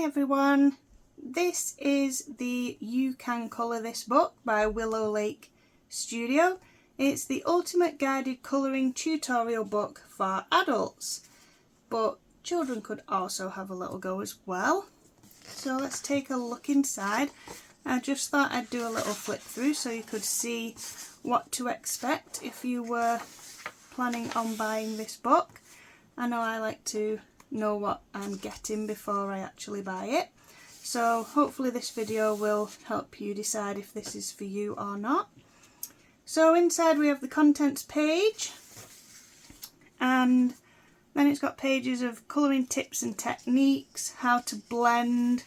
everyone, this is the You Can Colour This book by Willow Lake Studio. It's the ultimate guided colouring tutorial book for adults, but children could also have a little go as well. So let's take a look inside. I just thought I'd do a little flip through so you could see what to expect if you were planning on buying this book. I know I like to know what I'm getting before I actually buy it, so hopefully this video will help you decide if this is for you or not. So inside we have the contents page, and then it's got pages of colouring tips and techniques, how to blend,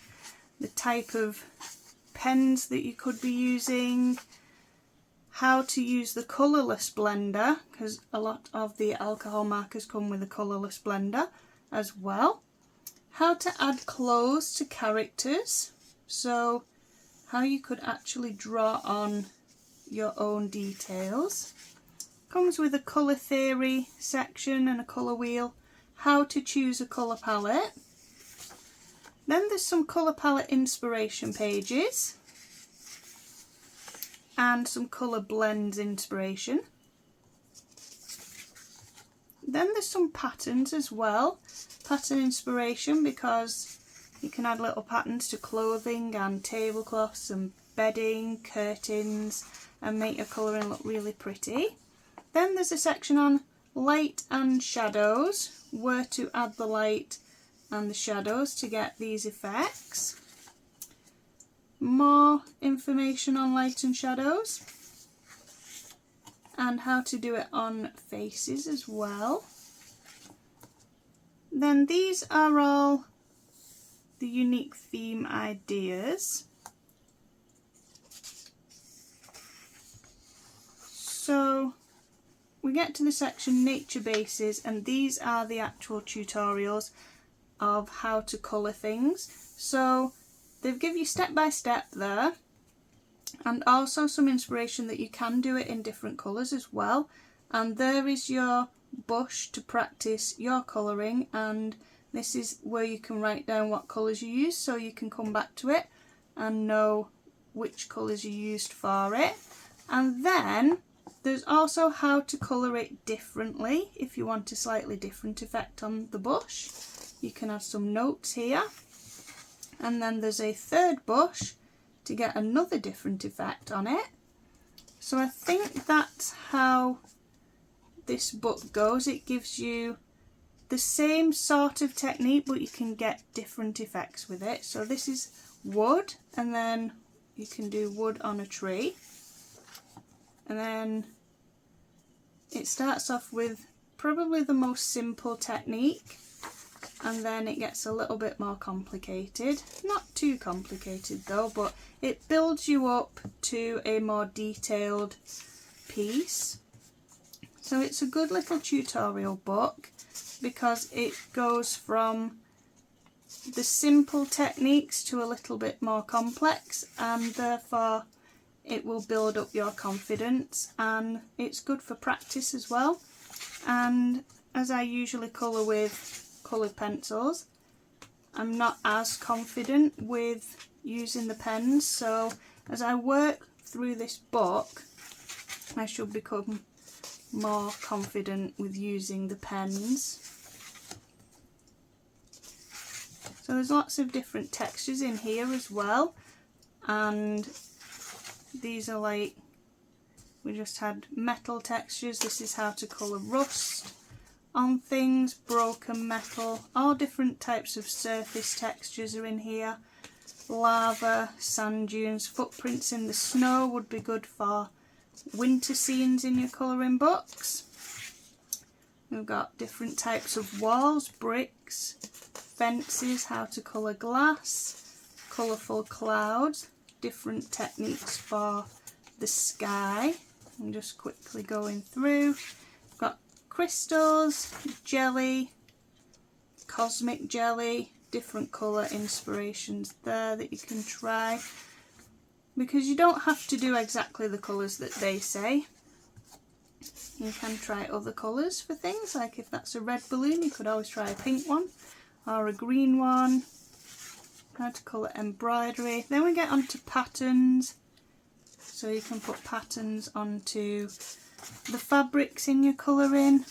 the type of pens that you could be using, how to use the colourless blender, because a lot of the alcohol markers come with a colourless blender as well, how to add clothes to characters, so how you could actually draw on your own details. Comes with a colour theory section and a colour wheel, how to choose a colour palette. Then there's some colour palette inspiration pages and some colour blends inspiration. Then there's some patterns as well, pattern inspiration, because you can add little patterns to clothing and tablecloths and bedding, curtains, and make your colouring look really pretty. Then there's a section on light and shadows, where to add the light and the shadows to get these effects. More information on light and shadows, and how to do it on faces as well. Then these are all the unique theme ideas. So we get to the section nature bases, and these are the actual tutorials of how to colour things. So they've given you step by step there, and also some inspiration that you can do it in different colours as well. And there is your bush to practice your colouring, and this is where you can write down what colours you use so you can come back to it and know which colours you used for it. And then there's also how to colour it differently if you want a slightly different effect on the bush. You can have some notes here. And then there's a third bush to get another different effect on it. So I think that's how this book goes. It gives you the same sort of technique, but you can get different effects with it. So this is wood, and then you can do wood on a tree. And then it starts off with probably the most simple technique, and then it gets a little bit more complicated. Not too complicated though, but it builds you up to a more detailed piece. So it's a good little tutorial book because it goes from the simple techniques to a little bit more complex, and therefore it will build up your confidence, and it's good for practice as well. And as I usually colour with coloured pencils, I'm not as confident with using the pens, so as I work through this book I should become more confident with using the pens. So there's lots of different textures in here as well, and these are like, we just had metal textures. This is how to colour rust on things, broken metal, all different types of surface textures are in here. Lava, sand dunes, footprints in the snow would be good for winter scenes in your colouring books. We've got different types of walls, bricks, fences, how to colour glass, colourful clouds, different techniques for the sky. I'm just quickly going through. We've got crystals, jelly, cosmic jelly, different colour inspirations there that you can try, because you don't have to do exactly the colours that they say. You can try other colours for things, like if that's a red balloon you could always try a pink one or a green one. how to colour embroidery. Then we get onto patterns. So you can put patterns onto the fabrics in your colouring.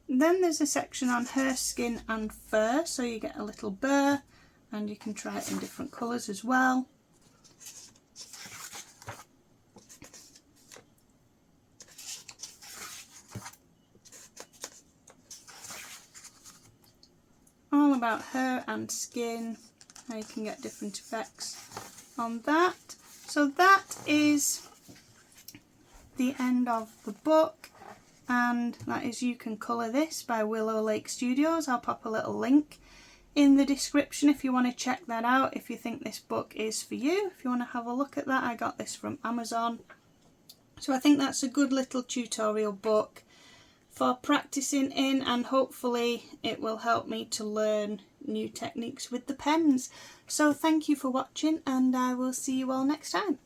Then there's a section on hair, skin and fur, so you get a little burr and you can try it in different colours as well. All about hair and skin, how you can get different effects on that. So that is the end of the book, and that is You Can Colour This by Willow Lake Studios. I'll pop a little link in the description if you want to check that out, if you think this book is for you, if you want to have a look at that. I got this from Amazon. So I think that's a good little tutorial book for practicing in, and hopefully it will help me to learn new techniques with the pens. So thank you for watching, and I will see you all next time.